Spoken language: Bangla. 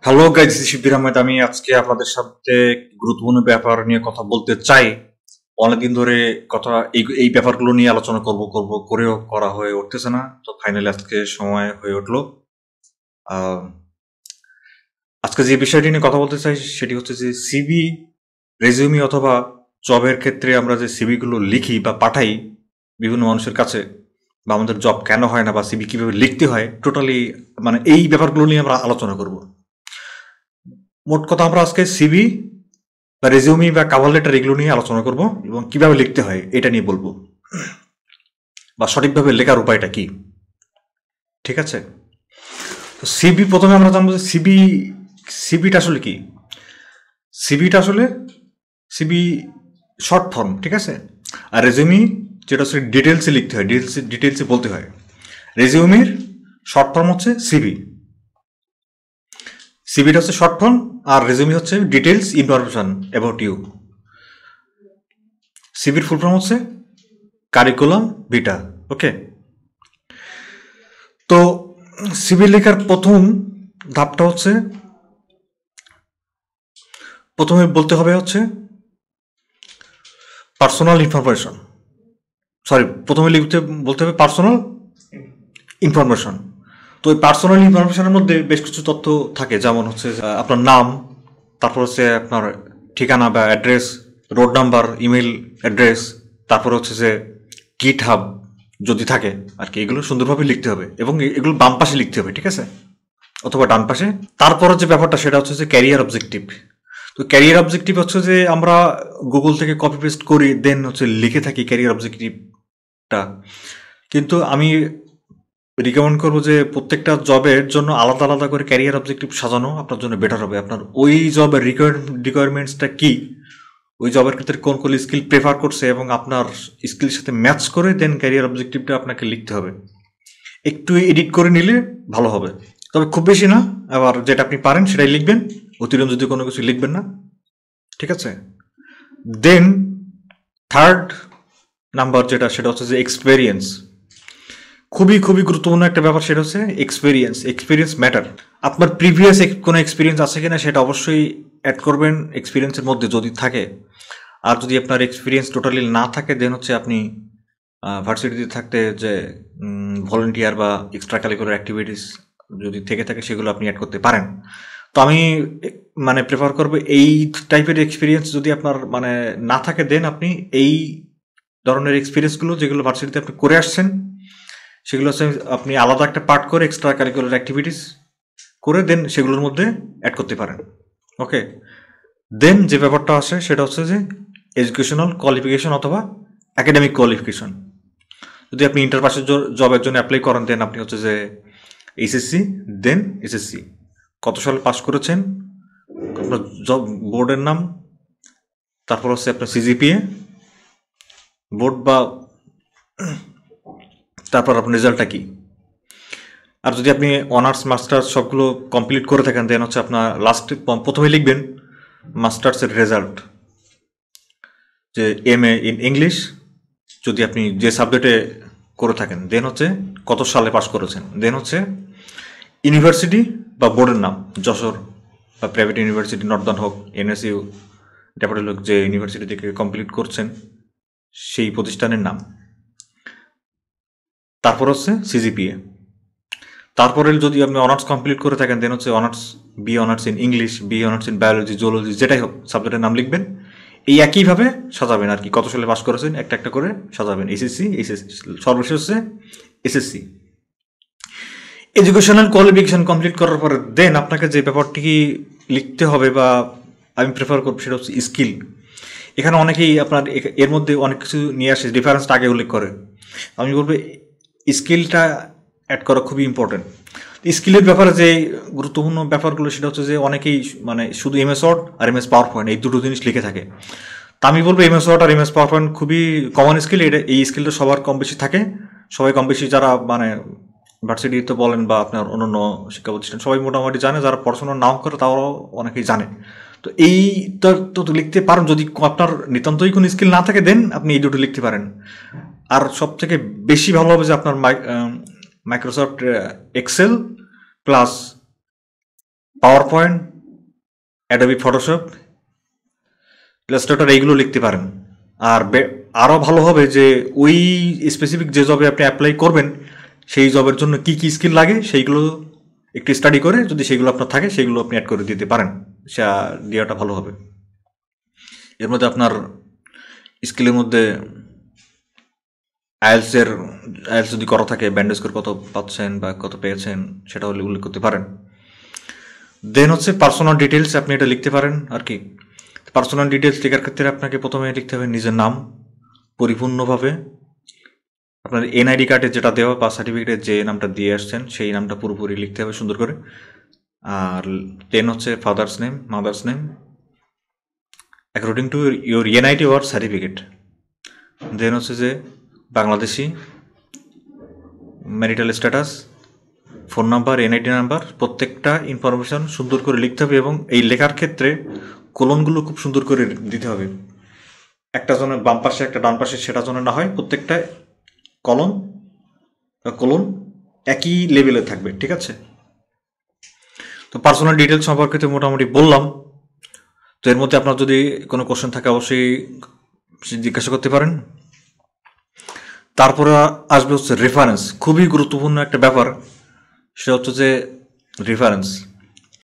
হ্যালো গাইজ, শিবির আহমেদ। আমি আজকে আপনাদের সাথে গুরুত্বপূর্ণ ব্যাপার নিয়ে কথা বলতে চাই। অনেকদিন ধরে কথা এই ব্যাপারগুলো নিয়ে আলোচনা করব করব করেও করা হয়ে উঠতেছে না, তো ফাইনালি আজকে সময় হয়ে উঠলো। আজকে যে বিষয়টি নিয়ে কথা বলতে চাই সেটি হচ্ছে যে সিবি, রেজিউমি অথবা জবের ক্ষেত্রে আমরা যে সিবিগুলো লিখি বা পাঠাই বিভিন্ন মানুষের কাছে, বা আমাদের জব কেন হয় না বা সিবি কিভাবে লিখতে হয়, টোটালি মানে এই ব্যাপারগুলো নিয়ে আমরা আলোচনা করব। মোট কথা আমরা আজকে সিবি বা রেজিউমি বা কাভার লেটার এগুলো নিয়ে আলোচনা করব এবং কিভাবে লিখতে হয় এটা নিয়ে বলবো, বা সঠিকভাবে লেখার উপায়টা কি। ঠিক আছে, তো সিবি প্রথমে আমরা জানবো যে সিবিটা আসলে কি। সিবি শর্ট ফর্ম, ঠিক আছে। আর রেজিউমি যেটা হচ্ছে ডিটেলসে লিখতে হয়, ডিটেলসে বলতে হয়। রেজিউমির শর্ট ফর্ম হচ্ছে সিবি। সিবিটা হচ্ছে শর্ট ফর্ম, আর রেজিউমি হচ্ছে details information about you. সিবির full form হচ্ছে কারিকুলাম ভিটা। ওকে, তো সিবি লেখার প্রথম ধাপটা হচ্ছে, প্রথমে বলতে হবে হচ্ছে পার্সোনাল ইনফরমেশন। প্রথমে বলতে হবে পার্সোনাল ইনফরমেশন। তো এই পার্সোনাল ইনফরমেশনের মধ্যে বেশ কিছু তথ্য থাকে, যেমন হচ্ছে আপনার নাম, তারপর হচ্ছে আপনার ঠিকানা বা address, road number, email address, তারপর হচ্ছে যে গিট হাব যদি থাকে আর কি। এগুলো সুন্দরভাবে লিখতে হবে এবং এগুলো বাম পাশে লিখতে হবে, ঠিক আছে, অথবা ডান পাশে। তারপরে যে ব্যাপারটা সেটা হচ্ছে যে ক্যারিয়ার অবজেক্টিভ। তো ক্যারিয়ার অবজেক্টিভ হচ্ছে যে আমরা গুগল থেকে কপি পেস্ট করি, দেন হচ্ছে লিখে থাকি ক্যারিয়ার অবজেক্টিভটা। কিন্তু আমি রিকমেন্ড করবো যে প্রত্যেকটা জবের জন্য আলাদা আলাদা করে ক্যারিয়ার অবজেক্টিভ সাজানো আপনার জন্য বেটার হবে। আপনার ওই জবের রিকোয়ারমেন্টসটা কি, ওই জবের ক্ষেত্রে কোন কোন স্কিল প্রেফার করছে এবং আপনার স্কিলের সাথে ম্যাচ করে দেন ক্যারিয়ার অবজেক্টিভটা আপনাকে লিখতে হবে। একটু এডিট করে নিলে ভালো হবে, তবে খুব বেশি না। আবার যেটা আপনি পারেন সেটাই লিখবেন, অতিরিক্ত যদি কোনো কিছু লিখবেন না, ঠিক আছে। দেন থার্ড নাম্বার যেটা, সেটা হচ্ছে যে এক্সপেরিয়েন্স। খুবই খুবই গুরুত্বপূর্ণ একটা ব্যাপার, সেটা হচ্ছে এক্সপিরিয়েন্স ম্যাটার। আপনার প্রিভিয়াস কোনো এক্সপিরিয়েন্স আছে কিনা সেটা অবশ্যই অ্যাড করবেন এক্সপিরিয়েন্সের মধ্যে যদি থাকে। আর যদি আপনার এক্সপিরিয়েন্স টোটালি না থাকে, দেন হচ্ছে আপনি ভার্সিটিতে থাকতে যে ভলেন্টিয়ার বা এক্সট্রা কারিকুলার অ্যাক্টিভিটিস যদি থেকে থাকে সেগুলো আপনি অ্যাড করতে পারেন। তো আমি মানে প্রেফার করবো এই টাইপের এক্সপিরিয়েন্স যদি আপনার মানে না থাকে, দেন আপনি এই ধরনের এক্সপিরিয়েন্সগুলো যেগুলো ভার্সিটিতে আপনি করে আসছেন সেগুলো হচ্ছে আপনি আলাদা একটা পার্ট করে এক্সট্রা কারিকুলার অ্যাক্টিভিটিস করে দেন সেগুলোর মধ্যে অ্যাড করতে পারেন। ওকে, দেন যে ব্যাপারটা আসে সেটা হচ্ছে যে এডুকেশনাল কোয়ালিফিকেশন অথবা একাডেমিক কোয়ালিফিকেশন। যদি আপনি ইন্টার পাসের জবের জন্য অ্যাপ্লাই করেন, দেন আপনি হচ্ছে যে এইচএসসি, দেন এসএসসি কত সালে পাস করেছেন, আপনার জব বোর্ডের নাম, তারপর হচ্ছে আপনার সিজিপিএ বোর্ড বা তারপর আপনার রেজাল্টটা কি। আর যদি আপনি অনার্স মাস্টার্স সবগুলো কমপ্লিট করে থাকেন, দেন হচ্ছে আপনার লাস্টে প্রথমে লিখবেন মাস্টার্সের রেজাল্ট, যে এমএ ইন ইংলিশ যদি আপনি যে সাবজেক্টে করে থাকেন, দেন হচ্ছে কত সালে পাস করেছেন, দেন হচ্ছে ইউনিভার্সিটি বা বোর্ডের নাম, যশোর বা প্রাইভেট ইউনিভার্সিটি, নর্দার্ন হোক, এনএসইউ, ডেপুটি হোক, যে ইউনিভার্সিটি থেকে কমপ্লিট করছেন সেই প্রতিষ্ঠানের নাম। তারপর হচ্ছে সিজিপিএ। তারপরে যদি আপনি অনার্স কমপ্লিট করে থাকেন, দেন হচ্ছে honours, B honours in English, B honours in biology, zoology, যেটাই হোক সাবজেক্টের নাম লিখবেন। এই একইভাবে সাজাবেন আর কি, কত সালে পাস করেছেন একটা একটা করে সাজাবেন। এসএসসি, সর্বশেষ হচ্ছে এসএসসি। এডুকেশনাল কোয়ালিফিকেশন কমপ্লিট করার পরে দেন আপনাকে যে ব্যাপারটি লিখতে হবে বা আমি প্রেফার করব সেটা হচ্ছে স্কিল। এখানে অনেকেই আপনার এর মধ্যে অনেক কিছু নিয়ে আসে, ডিফারেন্সটা আগে উল্লেখ করে। আমি বলবো স্কিলটা অ্যাড করা খুবই ইম্পর্টেন্ট। স্কিলের ব্যাপারে যে গুরুত্বপূর্ণ ব্যাপারগুলো সেটা হচ্ছে যে অনেকেই মানে শুধু এমএস ওয়ার্ড আর এমএস পাওয়ার পয়েন্ট এই দুটো জিনিস লিখে থাকে। তা আমি বলবো এমএস ওয়ার্ড আর এমএস পাওয়ার পয়েন্ট খুবই কমন স্কিল। এই স্কিলটা সবার কম বেশি থাকে। সবাই কম বেশি যারা মানে ভার্সিটিতে বলেন বা আপনার অন্যান্য শিক্ষা প্রতিষ্ঠান সবাই মোটামুটি জানে, যারা পড়াশোনা নাও করে তারাও অনেকেই জানে। তো এইটা তো লিখতে পারেন। যদি আপনার নিতান্তই কোনো স্কিল না থাকে, দেন আপনি এই দুটো লিখতে পারেন। আর সব থেকে বেশি ভালো হবে যে আপনার Microsoft Excel plus PowerPoint, Adobe Photoshop, Illustrator এইগুলো লিখতে পারেন। আর আরও ভালো হবে যে ওই স্পেসিফিক যে জবে আপনি অ্যাপ্লাই করবেন সেই জবের জন্য কি কি স্কিল লাগে সেইগুলো একটু স্টাডি করে যদি সেগুলো আপনার থাকে সেগুলো আপনি অ্যাড করে দিতে পারেন, সেটা দেওয়াটা ভালো হবে। এর মধ্যে আপনার স্কিলের মধ্যে আইএলস যদি করা থাকে ব্যান্ডেজ করে কত পাচ্ছেন বা কত পেয়েছেন সেটা হলে উল্লেখ করতে পারেন। দেন হচ্ছে পার্সোনাল ডিটেলস, আপনি এটা লিখতে পারেন আর কি। পার্সোনাল ডিটেলস লেখার ক্ষেত্রে আপনাকে প্রথমে লিখতে হবে নিজের নাম পরিপূর্ণভাবে, আপনার এনআইডি কার্ডে যেটা দেওয়া বা সার্টিফিকেটে যে নামটা দিয়ে আসছেন সেই নামটা পুরোপুরি লিখতে হবে সুন্দর করে। আর দেন হচ্ছে father's name, mother's name according to your NID or certificate. Then হচ্ছে যে Bangladeshi, marital status, phone number, NID number, প্রত্যেকটা ইনফরমেশন সুন্দর করে লিখতে হবে। এবং এই লেখার ক্ষেত্রে কোলনগুলো খুব সুন্দর করে দিতে হবে, একটা যেন বাম পাশে একটা ডান পাশে সেটা যেন না হয়, প্রত্যেকটা কোলন একই লেভেলে থাকবে, ঠিক আছে। তো পার্সোনাল ডিটেলস সম্পর্কে তো মোটামুটি বললাম। তো এর মধ্যে আপনার যদি কোনো কোশ্চেন থাকে অবশ্যই জিজ্ঞাসা করতে পারেন। তারপরে আসবে হচ্ছে রেফারেন্স, খুবই গুরুত্বপূর্ণ একটা ব্যাপার, সেটা হচ্ছে যে রেফারেন্স।